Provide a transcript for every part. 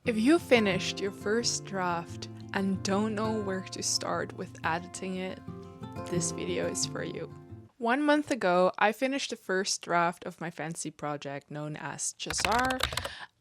If you finished your first draft and don't know where to start with editing it, this video is for you. 1 month ago, I finished the first draft of my fancy project known as Djazar,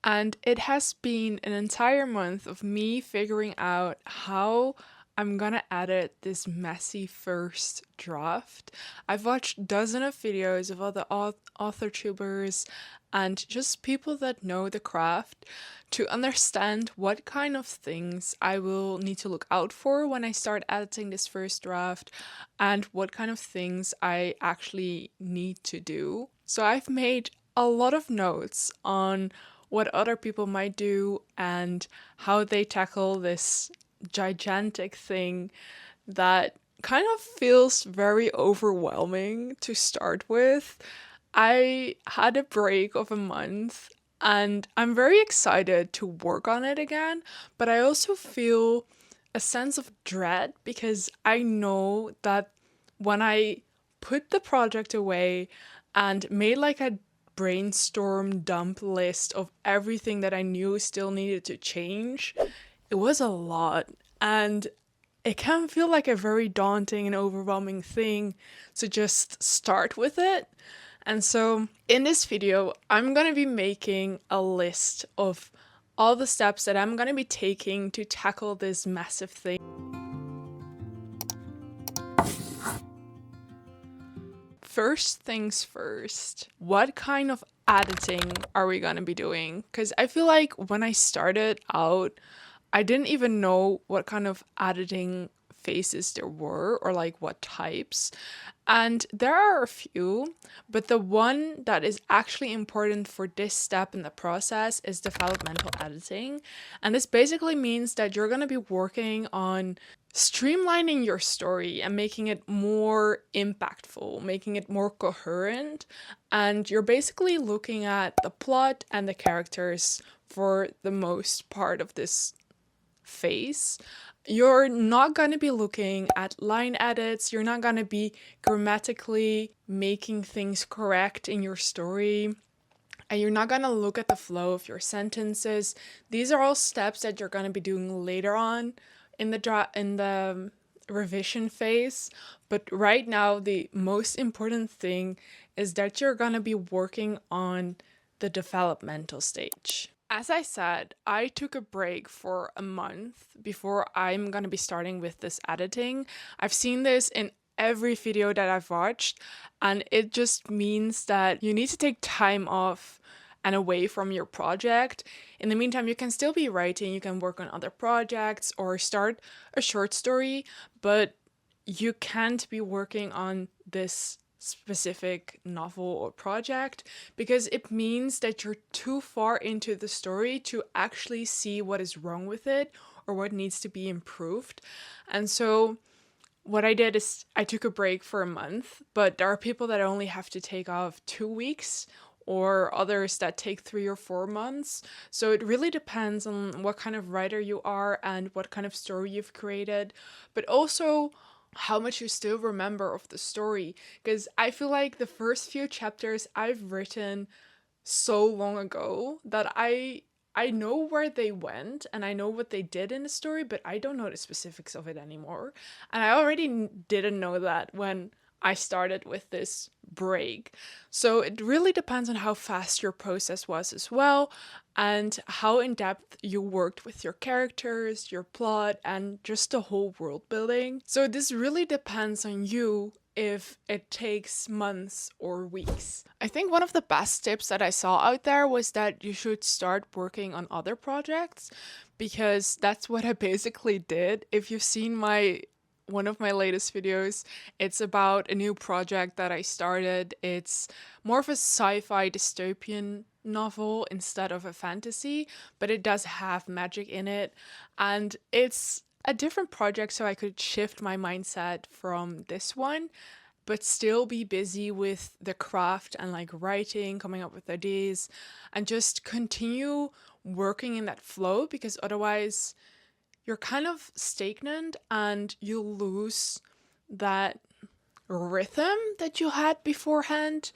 and it has been an entire month of me figuring out how I'm gonna edit this messy first draft. I've watched dozens of videos of other author tubers and just people that know the craft to understand what kind of things I will need to look out for when I start editing this first draft and what kind of things I actually need to do. So I've made a lot of notes on what other people might do and how they tackle this gigantic thing that kind of feels very overwhelming to start with. I had a break of a month and I'm very excited to work on it again, but I also feel a sense of dread because I know that when I put the project away and made like a brainstorm dump list of everything that I knew still needed to change, it was a lot, and it can feel like a very daunting and overwhelming thing to just start with it. And so in this video, I'm gonna be making a list of all the steps that I'm gonna be taking to tackle this massive thing. First things first, what kind of editing are we gonna be doing? Because I feel like when I started out, I didn't even know what kind of editing phases there were or like what types. And there are a few, but the one that is actually important for this step in the process is developmental editing. And this basically means that you're going to be working on streamlining your story and making it more impactful, making it more coherent. And you're basically looking at the plot and the characters for the most part of this phase. You're not going to be looking at line edits, you're not going to be grammatically making things correct in your story, and you're not going to look at the flow of your sentences. These are all steps that you're going to be doing later on in the revision phase, but right now the most important thing is that you're going to be working on the developmental stage. As I said, I took a break for a month before I'm gonna be starting with this editing. I've seen this in every video that I've watched, and it just means that you need to take time off and away from your project. In the meantime, you can still be writing, you can work on other projects or start a short story, but you can't be working on this specific novel or project because it means that you're too far into the story to actually see what is wrong with it or what needs to be improved. And so what I did is I took a break for a month, but there are people that only have to take off 2 weeks or others that take 3 or 4 months. So it really depends on what kind of writer you are and what kind of story you've created, but also how much you still remember of the story, because I feel like the first few chapters I've written so long ago that I know where they went and I know what they did in the story, but I don't know the specifics of it anymore. And I already didn't know that when I started with this break. So it really depends on how fast your process was as well, and how in depth you worked with your characters, your plot, and just the whole world building. So this really depends on you if it takes months or weeks. I think one of the best tips that I saw out there was that you should start working on other projects, because that's what I basically did. If you've seen one of my latest videos, it's about a new project that I started. It's more of a sci-fi dystopian novel instead of a fantasy, but it does have magic in it, and it's a different project, so I could shift my mindset from this one but still be busy with the craft and like writing, coming up with ideas, and just continue working in that flow, because otherwise you're kind of stagnant and you lose that rhythm that you had beforehand,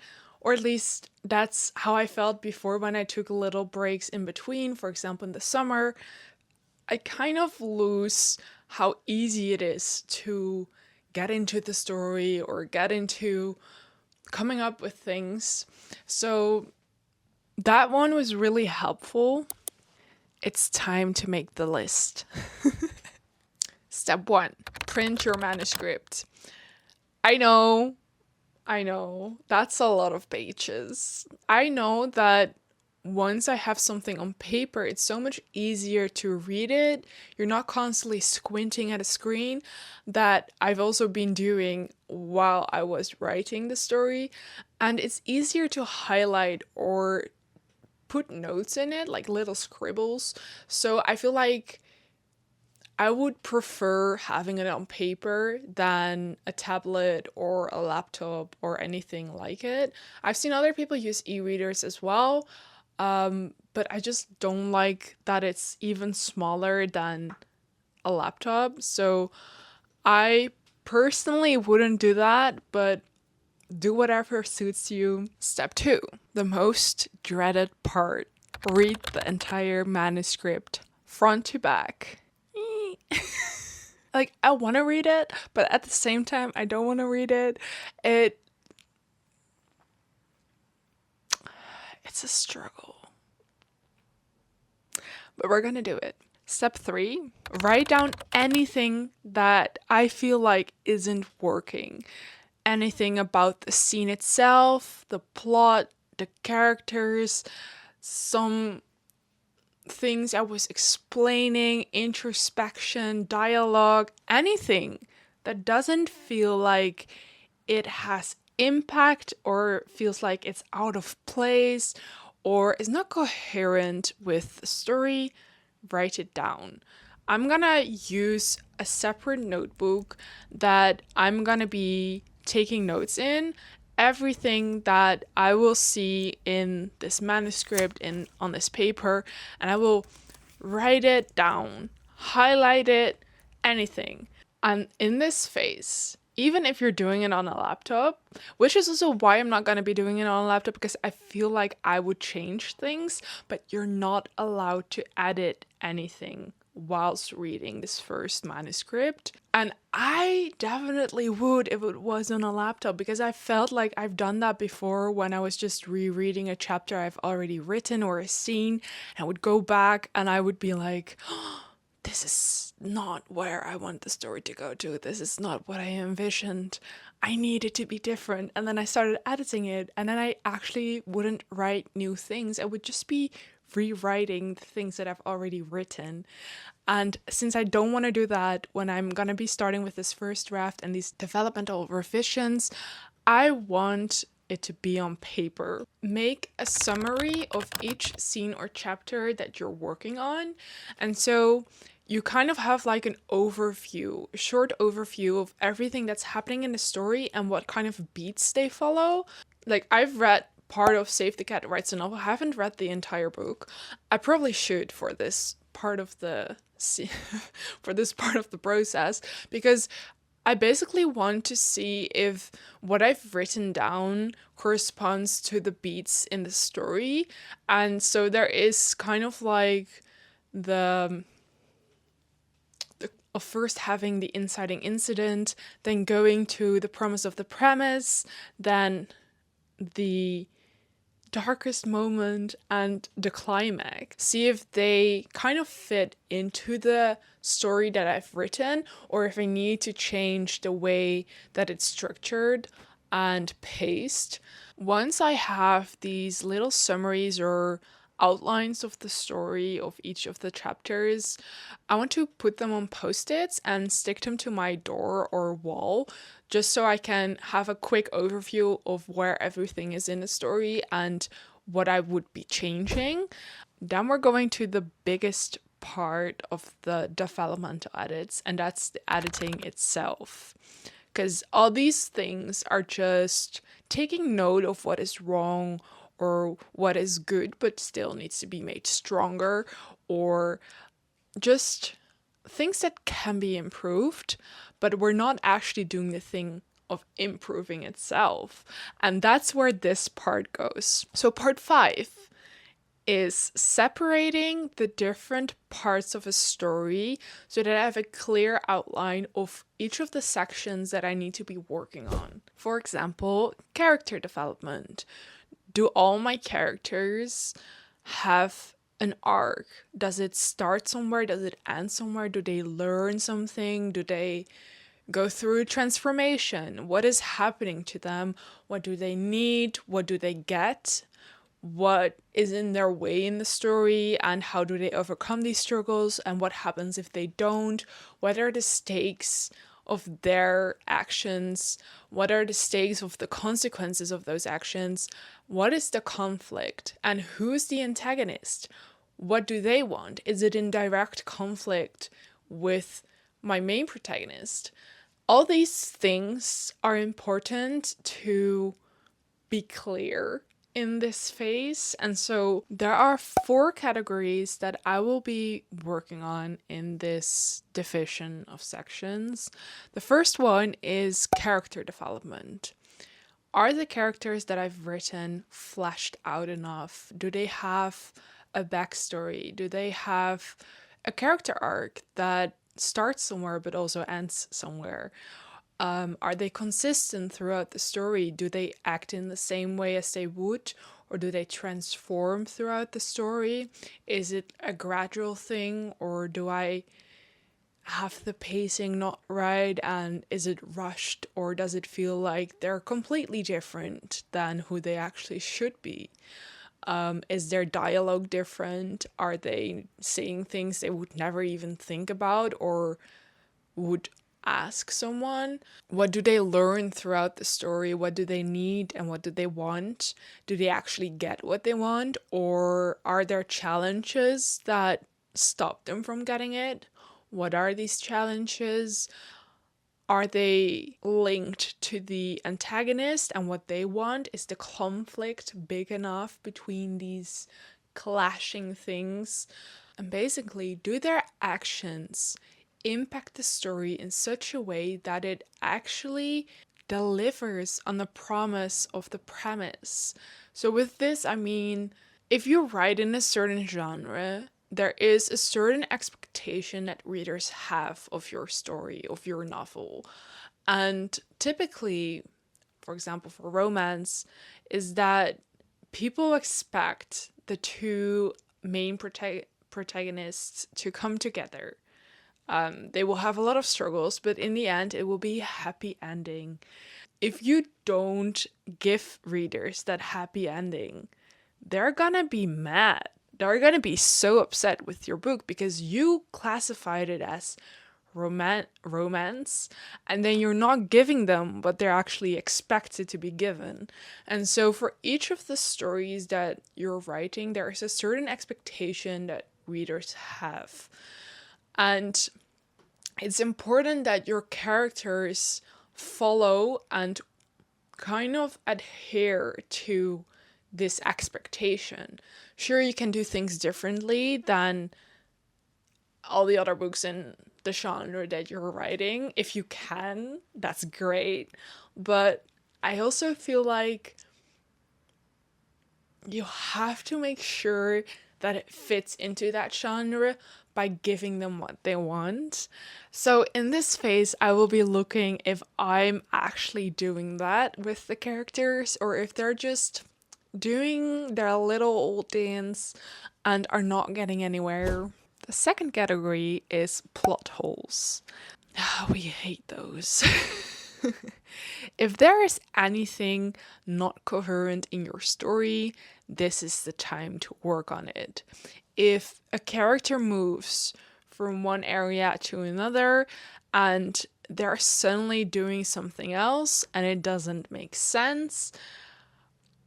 Or at least that's how I felt before when I took little breaks in between. For example, in the summer, I kind of lose how easy it is to get into the story or get into coming up with things. So that one was really helpful. It's time to make the list. Step 1, print your manuscript. I know, that's a lot of pages. I know that once I have something on paper, it's so much easier to read it. You're not constantly squinting at a screen, that I've also been doing while I was writing the story. And it's easier to highlight or put notes in it, like little scribbles. So I feel like I would prefer having it on paper than a tablet or a laptop or anything like it. I've seen other people use e-readers as well, but I just don't like that it's even smaller than a laptop. So I personally wouldn't do that, but do whatever suits you. Step 2, the most dreaded part. Read the entire manuscript front to back. Like, I want to read it, but at the same time, I don't want to read it. It's a struggle. But we're gonna do it. Step 3, write down anything that I feel like isn't working. Anything about the scene itself, the plot, the characters, some things I was explaining, introspection, dialogue, anything that doesn't feel like it has impact or feels like it's out of place or is not coherent with the story, write it down. I'm gonna use a separate notebook that I'm gonna be taking notes in. Everything that I will see in this manuscript, on this paper, and I will write it down, highlight it, anything. And in this phase, even if you're doing it on a laptop, which is also why I'm not going to be doing it on a laptop, because I feel like I would change things, but you're not allowed to edit anything whilst reading this first manuscript. And I definitely would if it was on a laptop, because I felt like I've done that before when I was just rereading a chapter I've already written or a scene, and I would go back and I would be like, oh, this is not where I want the story to go to. This is not what I envisioned. I need it to be different. And then I started editing it, and then I actually wouldn't write new things. I would just be rewriting the things that I've already written. And since I don't want to do that when I'm going to be starting with this first draft and these developmental revisions, I want it to be on paper. Make a summary of each scene or chapter that you're working on. And so you kind of have like an overview, a short overview of everything that's happening in the story and what kind of beats they follow. Like, I've read part of Save the Cat Writes a Novel. I haven't read the entire book. I probably should for this part of the for this part of the process, because I basically want to see if what I've written down corresponds to the beats in the story. And so there is kind of like the of first having the inciting incident, then going to the promise of the premise, then the darkest moment and the climax. See if they kind of fit into the story that I've written, or if I need to change the way that it's structured and paced. Once I have these little summaries or outlines of the story of each of the chapters, I want to put them on post-its and stick them to my door or wall, just so I can have a quick overview of where everything is in the story and what I would be changing. Then we're going to the biggest part of the developmental edits, and that's the editing itself. Because all these things are just taking note of what is wrong or what is good but still needs to be made stronger, or just things that can be improved, but we're not actually doing the thing of improving itself. And that's where this part goes. So part 5 is separating the different parts of a story so that I have a clear outline of each of the sections that I need to be working on. For example, character development. Do all my characters have an arc? Does it start somewhere? Does it end somewhere? Do they learn something? Do they go through transformation? What is happening to them? What do they need? What do they get? What is in their way in the story, and how do they overcome these struggles, and what happens if they don't? What are the stakes of their actions? What are the stakes of the consequences of those actions? What is the conflict, and who's the antagonist? What do they want? Is it in direct conflict with my main protagonist? All these things are important to be clear in this phase. And so there are 4 categories that I will be working on in this division of sections. The first one is character development. Are the characters that I've written fleshed out enough? Do they have a backstory? Do they have a character arc that starts somewhere but also ends somewhere? Are they consistent throughout the story? Do they act in the same way as they would, or do they transform throughout the story? Is it a gradual thing, or do I have the pacing not right, and is it rushed, or does it feel like they're completely different than who they actually should be? Is their dialogue different? Are they saying things they would never even think about or would ask someone? What do they learn throughout the story? What do they need and what do they want? Do they actually get what they want, or are there challenges that stop them from getting it? What are these challenges? Are they linked to the antagonist and what they want? Is the conflict big enough between these clashing things? And basically, do their actions impact the story in such a way that it actually delivers on the promise of the premise? So with this, I mean, if you write in a certain genre, there is a certain expectation that readers have of your story, of your novel. And typically, for example, for romance, is that people expect the 2 main protagonists to come together. They will have a lot of struggles, but in the end, it will be a happy ending. If you don't give readers that happy ending, they're gonna be mad. They're gonna be so upset with your book because you classified it as romance, and then you're not giving them what they're actually expected to be given. And so for each of the stories that you're writing, there is a certain expectation that readers have. And it's important that your characters follow and kind of adhere to this expectation. Sure, you can do things differently than all the other books in the genre that you're writing. If you can, that's great. But I also feel like you have to make sure that it fits into that genre by giving them what they want. So in this phase, I will be looking if I'm actually doing that with the characters, or if they're just doing their little old dance and are not getting anywhere. The second category is plot holes. We hate those. If there is anything not coherent in your story, this is the time to work on it. If a character moves from one area to another and they're suddenly doing something else and it doesn't make sense,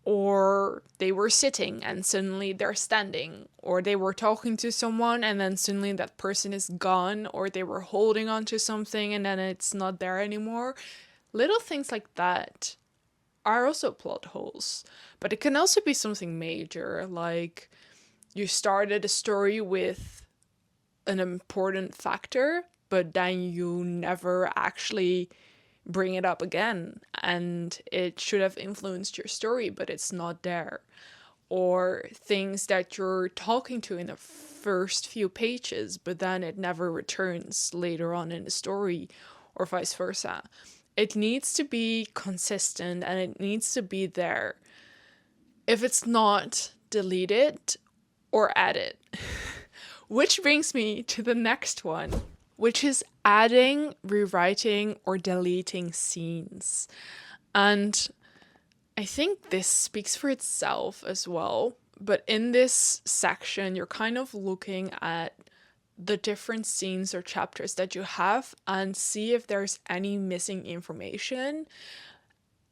or they were sitting and suddenly they're standing, or they were talking to someone and then suddenly that person is gone, or they were holding on to something and then it's not there anymore. Little things like that are also plot holes. But it can also be something major, like you started a story with an important factor, but then you never actually bring it up again and it should have influenced your story, but it's not there. Or things that you're talking to in the first few pages, but then it never returns later on in the story, or vice versa. It needs to be consistent and it needs to be there. If it's not, delete it or add it. Which brings me to the next one, which is adding, rewriting, or deleting scenes. And I think this speaks for itself as well. But in this section, you're kind of looking at the different scenes or chapters that you have and see if there's any missing information,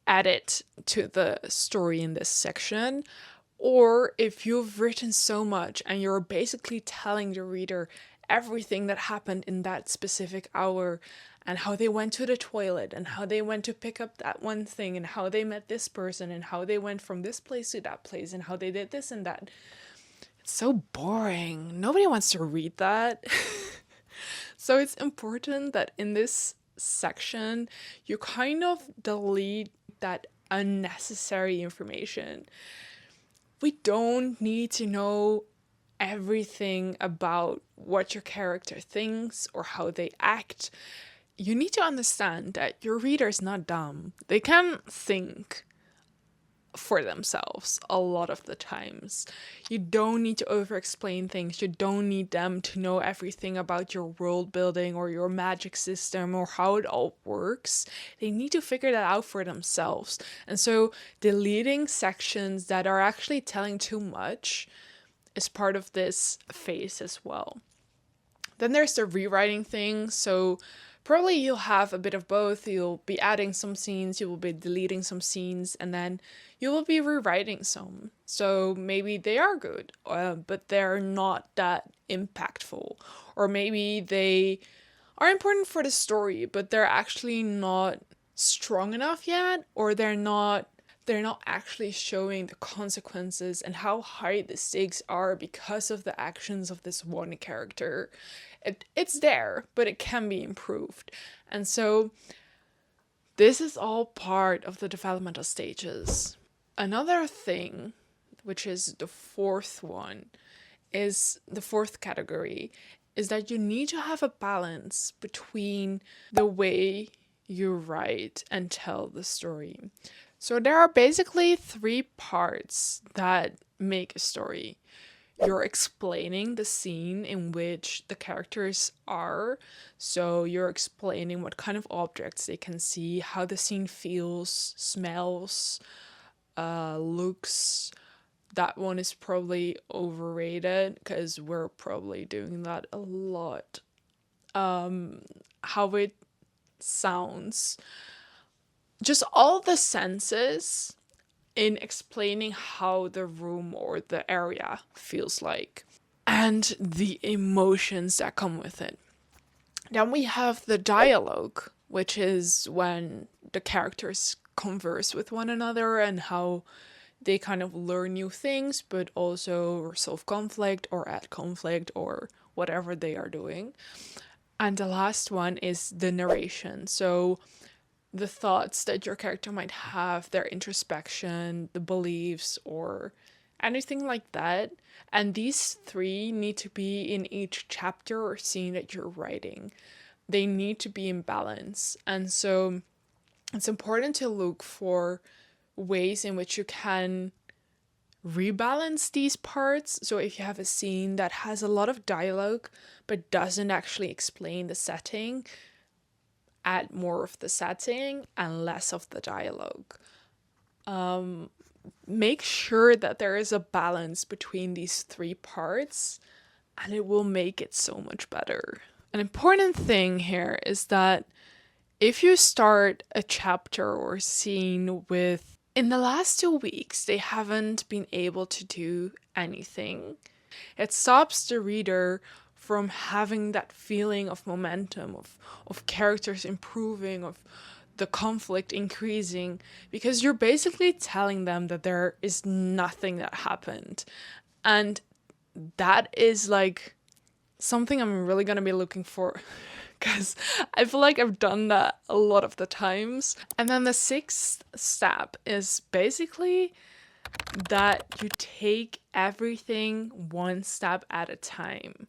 add it to the story in this section. Or if you've written so much and you're basically telling the reader everything that happened in that specific hour, and how they went to the toilet, and how they went to pick up that one thing, and how they met this person, and how they went from this place to that place, and how they did this and that. It's so boring. Nobody wants to read that. So it's important that in this section, you kind of delete that unnecessary information. We don't need to know everything about what your character thinks or how they act. You need to understand that your reader is not dumb. They can think for themselves a lot of the times. You don't need to over-explain things. You don't need them to know everything about your world building or your magic system or how it all works. They need to figure that out for themselves. And so deleting sections that are actually telling too much is part of this phase as well. Then there's the rewriting thing. So probably you'll have a bit of both. You'll be adding some scenes, you will be deleting some scenes, and then you will be rewriting some. So maybe they are good, but they're not that impactful. Or maybe they are important for the story, but they're actually not strong enough yet, or they're not actually showing the consequences and how high the stakes are because of the actions of this one character. It's there, but it can be improved. And so this is all part of the developmental stages. Another thing, which is the fourth one, is the fourth category, is that you need to have a balance between the way you write and tell the story. So there are basically three parts that make a story. You're explaining the scene in which the characters are. So you're explaining what kind of objects they can see, how the scene feels, smells, looks. That one is probably overrated because we're probably doing that a lot. How it sounds. Just all the senses in explaining how the room or the area feels like, and the emotions that come with it. Then we have the dialogue, which is when the characters converse with one another and how they kind of learn new things, but also resolve conflict or add conflict or whatever they are doing. And the last one is the narration. So the thoughts that your character might have, their introspection, the beliefs, or anything like that. And these three need to be in each chapter or scene that you're writing. They need to be in balance. And so it's important to look for ways in which you can rebalance these parts. So if you have a scene that has a lot of dialogue but doesn't actually explain the setting, add more of the setting and less of the dialogue. Make sure that there is a balance between these three parts, and it will make it so much better. An important thing here is that if you start a chapter or scene with, in the last 2 weeks, they haven't been able to do anything, it stops the reader from having that feeling of momentum, of characters improving, of the conflict increasing, because you're basically telling them that there is nothing that happened. And that is like something I'm really going to be looking for because I feel like I've done that a lot of the times. And then the sixth step is basically that you take everything one step at a time.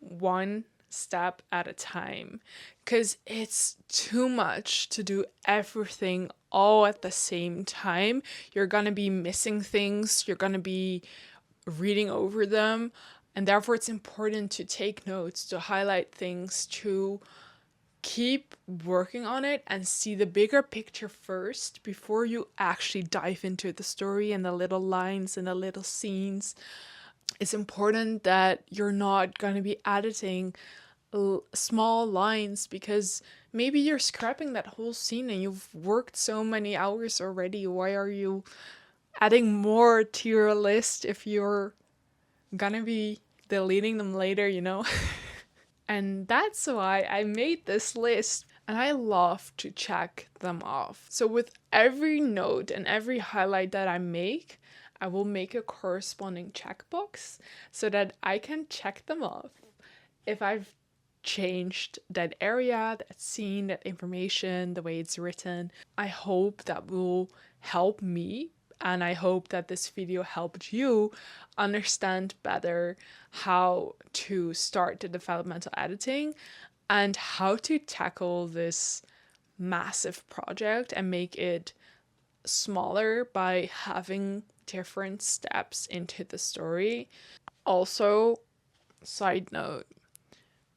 One step at a time, because it's too much to do everything all at the same time. You're gonna be missing things, you're gonna be reading over them, and therefore it's important to take notes, to highlight things, to keep working on it and see the bigger picture first before you actually dive into the story and the little lines and the little scenes. It's important that you're not going to be editing small lines, because maybe you're scrapping that whole scene and you've worked so many hours already. Why are you adding more to your list if you're gonna be deleting them later, you know? And that's why I made this list, and I love to check them off. So with every note and every highlight that I make, I will make a corresponding checkbox so that I can check them off if I've changed that area, that scene, that information, the way it's written. I hope that will help me, and I hope that this video helped you understand better how to start the developmental editing and how to tackle this massive project and make it smaller by having different steps into the story. Also, side note,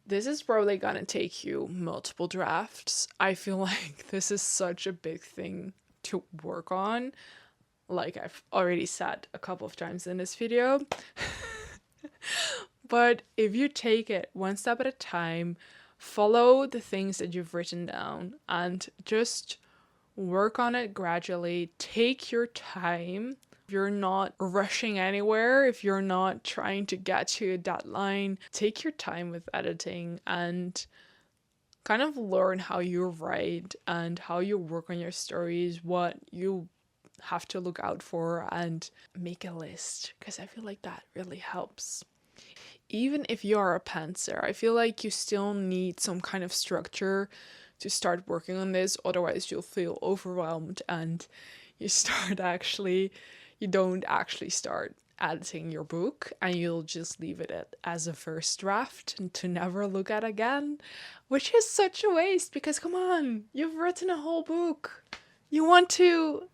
this is probably gonna take you multiple drafts. I feel like this is such a big thing to work on, like I've already said a couple of times in this video. But if you take it one step at a time, follow the things that you've written down and just work on it gradually, take your time. If you're not rushing anywhere, if you're not trying to get to a deadline, take your time with editing and kind of learn how you write and how you work on your stories, what you have to look out for, and make a list, because I feel like that really helps. Even if you are a pantser, I feel like you still need some kind of structure to start working on this, otherwise you'll feel overwhelmed and you don't actually start editing your book, and you'll just leave it as a first draft and to never look at again, which is such a waste, because come on, you've written a whole book. You want to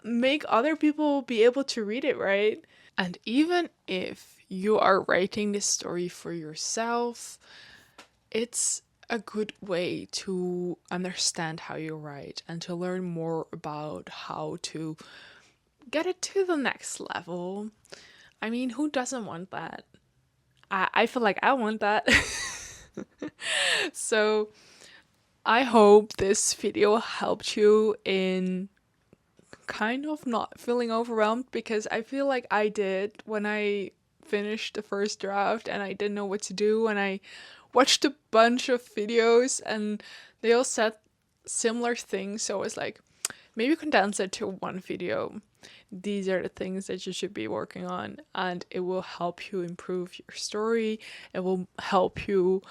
make other people be able to read it, right? And even if you are writing this story for yourself, it's a good way to understand how you write and to learn more about how to get it to the next level. I mean, who doesn't want that? I feel like I want that. So I hope this video helped you in kind of not feeling overwhelmed, because I feel like I did when I finished the first draft and I didn't know what to do, and I watched a bunch of videos and they all said similar things, so I was like, maybe condense it to one video. These are the things that you should be working on, and it will help you improve your story. It will help you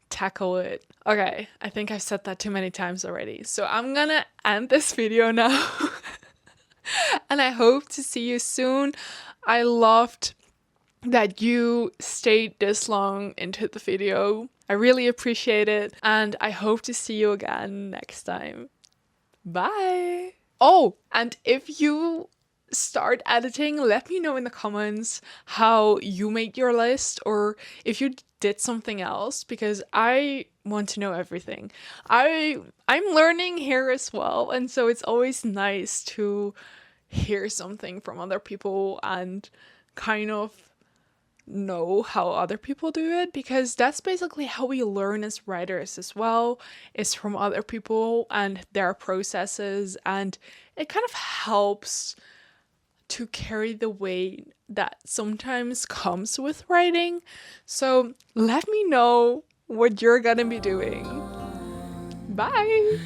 tackle it. Okay, I think I've said that too many times already, so I'm gonna end this video now. And I hope to see you soon. I loved that you stayed this long into the video. I really appreciate it, and I hope to see you again next time. Bye! Oh, and if you start editing, let me know in the comments how you made your list, or if you did something else, because I want to know everything. I'm learning here as well, and so it's always nice to hear something from other people and kind of know how other people do it, because that's basically how we learn as writers as well, is from other people and their processes, and it kind of helps to carry the weight that sometimes comes with writing. So let me know what you're gonna be doing. Bye!